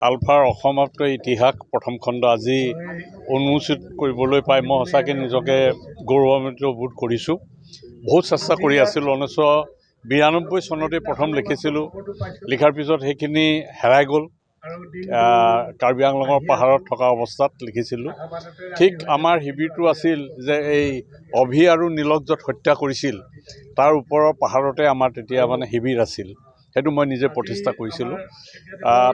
আলফাৰ অসমাপ্ত ইতিহাস প্ৰথম খণ্ড আজি উন্মোচিত কৰিবলৈ পাই মই সঁচাকৈ নিজকে গৌৰৱান্বিত বোধ কৰিছোঁ। বহুত চেষ্টা কৰি আছিলোঁ। 1992 চনতে প্ৰথম লিখিছিলোঁ। লিখাৰ পিছত সেইখিনি হেৰাই গ'ল। কাৰ্বি আংলঙৰ পাহাৰত থকা অৱস্থাত লিখিছিলোঁ। ঠিক আমাৰ শিবিৰটো আছিল যে এই অভি আৰু নীলক য'ত হত্যা কৰিছিল তাৰ ওপৰৰ পাহাৰতে আমাৰ তেতিয়া শিবিৰ আছিল। সেইটো মই নিজে প্ৰতিষ্ঠা কৰিছিলোঁ।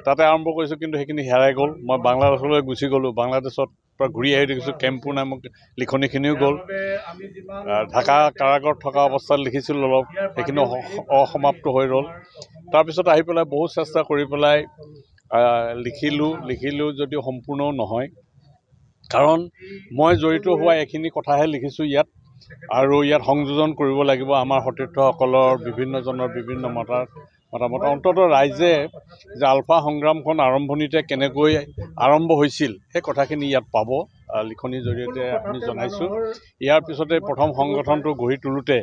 তাতে আৰম্ভ কৰিছোঁ, কিন্তু সেইখিনি হেৰাই গ'ল। মই বাংলাদেশলৈ গুচি গ'লোঁ। বাংলাদেশত পৰা ঘূৰি আহি দেখিছোঁ কেম্পু নামক লিখনিখিনিও গ'ল। ঢাকা কাৰাগাৰত থকা অৱস্থাত লিখিছিলোঁ অলপ, সেইখিনি অসমাপ্ত হৈ ৰ'ল। তাৰপিছত আহি পেলাই বহুত চেষ্টা কৰি পেলাই লিখিলোঁ যদিও সম্পূৰ্ণও নহয়। কাৰণ মই জড়িত হোৱা এইখিনি কথাহে লিখিছোঁ ইয়াত, আৰু ইয়াত সংযোজন কৰিব লাগিব আমাৰ সতীৰ্থসকলৰ বিভিন্নজনৰ বিভিন্ন মতামত। অন্ততঃ ৰাইজে যে আলফা সংগ্ৰামখন আৰম্ভণিতে কেনেকৈ আৰম্ভ হৈছিল সেই কথাখিনি ইয়াত পাব। লিখনিৰ জৰিয়তে আমি জনাইছোঁ। ইয়াৰ পিছতে প্ৰথম সংগঠনটো গঢ়ি তোলোতে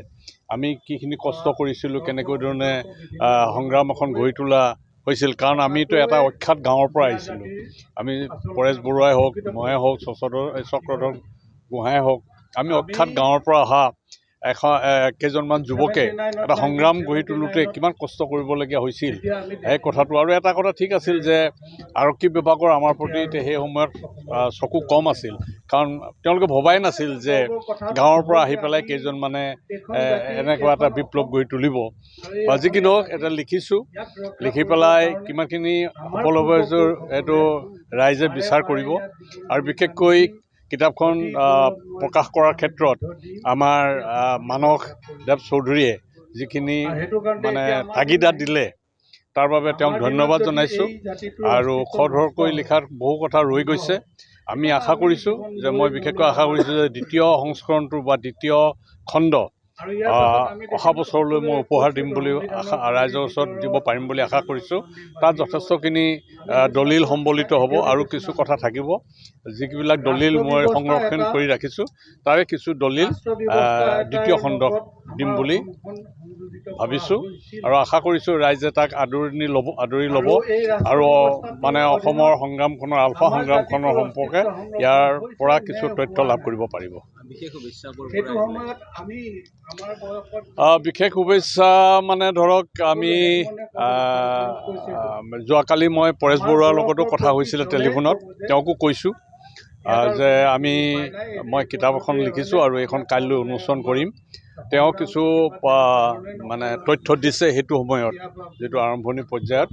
আমি কিখিনি কষ্ট কৰিছিলোঁ, কেনেকৈ ধৰণে সংগ্ৰাম এখন গঢ়ি তোলা হৈছিল। কাৰণ আমিতো এটা অখ্যাত গাঁৱৰ পৰা আহিছিলোঁ। আমি পৰেশ বৰুৱাই হওক, ময়ে হওক, চক্ৰধৰ গোহাঁই হওক, আমি অখ্যাত গাঁৱৰ পৰা অহা কেইজনমান যুৱকে এটা সংগ্ৰাম গঢ়ি তোলোতে কিমান কষ্ট কৰিবলগীয়া হৈছিল সেই কথাটো। আৰু এটা কথা ঠিক আছিল যে আৰক্ষী বিভাগৰ আমাৰ প্ৰতি সেই সময়ত চকু কম আছিল। কাৰণ তেওঁলোকে ভবাই নাছিল যে গাঁৱৰ পৰা আহি পেলাই কেইজনমানে এনেকুৱা এটা বিপ্লৱ গঢ়ি তুলিব। বা যি কি নহওক, এটা লিখিছোঁ। লিখি পেলাই কিমানখিনি সফল হ'ব এইটো ৰাইজে বিচাৰ কৰিব। আৰু বিশেষকৈ কিতাপখন প্ৰকাশ কৰাৰ ক্ষেত্ৰত আমাৰ মানসদেৱ চৌধুৰীয়ে যিখিনি তাগিদা দিলে তাৰ বাবে তেওঁক ধন্যবাদ জনাইছোঁ। আৰু খৰধৰকৈ লিখাত বহু কথা ৰৈ গৈছে। আমি আশা কৰিছোঁ যে মই বিশেষকৈ আশা কৰিছোঁ যে দ্বিতীয় সংস্কৰণটো বা দ্বিতীয় খণ্ড অহা বছৰলৈ মই উপহাৰ দিম বুলি ৰাইজৰ ওচৰত দিব পাৰিম বুলি আশা কৰিছোঁ। তাত যথেষ্টখিনি দলিল সম্বলিত হ'ব আৰু কিছু কথা থাকিব। যিবিলাক দলিল মই সংৰক্ষণ কৰি ৰাখিছোঁ তাৰে কিছু দলিল দ্বিতীয় খণ্ডত দিম বুলি ভাবিছোঁ। আৰু আশা কৰিছোঁ ৰাইজে তাক আদৰি ল'ব আৰু অসমৰ সংগ্ৰামখনৰ আলফা সংগ্ৰামখনৰ সম্পৰ্কে ইয়াৰ পৰা কিছু তথ্য লাভ কৰিব পাৰিব। বিশেষ শুভেচ্ছা ধৰক, আমি যোৱাকালি মই পৰেশ বৰুৱাৰ লগতো কথা হৈছিলে টেলিফোনত। তেওঁকো কৈছোঁ যে মই কিতাপ এখন লিখিছোঁ আৰু এইখন কাইলৈ উন্মোচন কৰিম। তেওঁ কিছু তথ্য দিছে সেইটো সময়ত, যিটো আৰম্ভণি পৰ্যায়ত,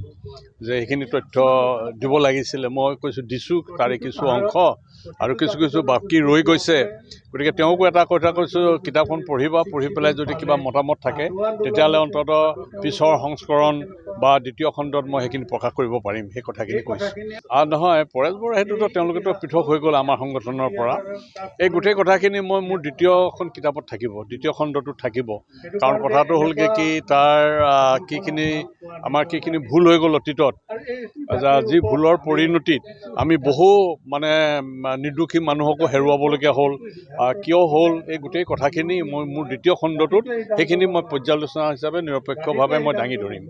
যে সেইখিনি তথ্য দিব লাগিছিলে। মই কৈছোঁ দিছোঁ, তাৰে কিছু অংশ আৰু কিছু বাকী ৰৈ গৈছে। গতিকে তেওঁকো এটা কথা কৈছোঁ, কিতাপখন পঢ়িবা, পঢ়ি পেলাই যদি কিবা মতামত থাকে তেতিয়াহ'লে অন্ততঃ পিছৰ সংস্কৰণ বা দ্বিতীয় খণ্ডত মই সেইখিনি প্ৰকাশ কৰিব পাৰিম, সেই কথাখিনি কৈছোঁ। নহয়, পৰেশ বৰুৱা সেইটোতো তেওঁলোকেতো পৃথক হৈ গ'ল আমাৰ সংগঠনৰ পৰা। এই গোটেই কথাখিনি মোৰ দ্বিতীয়খন কিতাপত থাকিব, দ্বিতীয় খণ্ডটোত থাকিব। কাৰণ কথাটো হ'লগৈ কি, তাৰ আমাৰ কিখিনি ভুল হৈ গ'ল অতীতত, যি ভুলৰ পৰিণতিত আমি বহু নিৰ্দোষী মানুহকো হেৰুৱাবলগীয়া হ'ল। কিয় হ'ল এই গোটেই কথাখিনি মোৰ দ্বিতীয় খণ্ডটোত সেইখিনি মই পৰ্যালোচনা হিচাপে নিৰপেক্ষভাৱে মই দাঙি ধৰিম।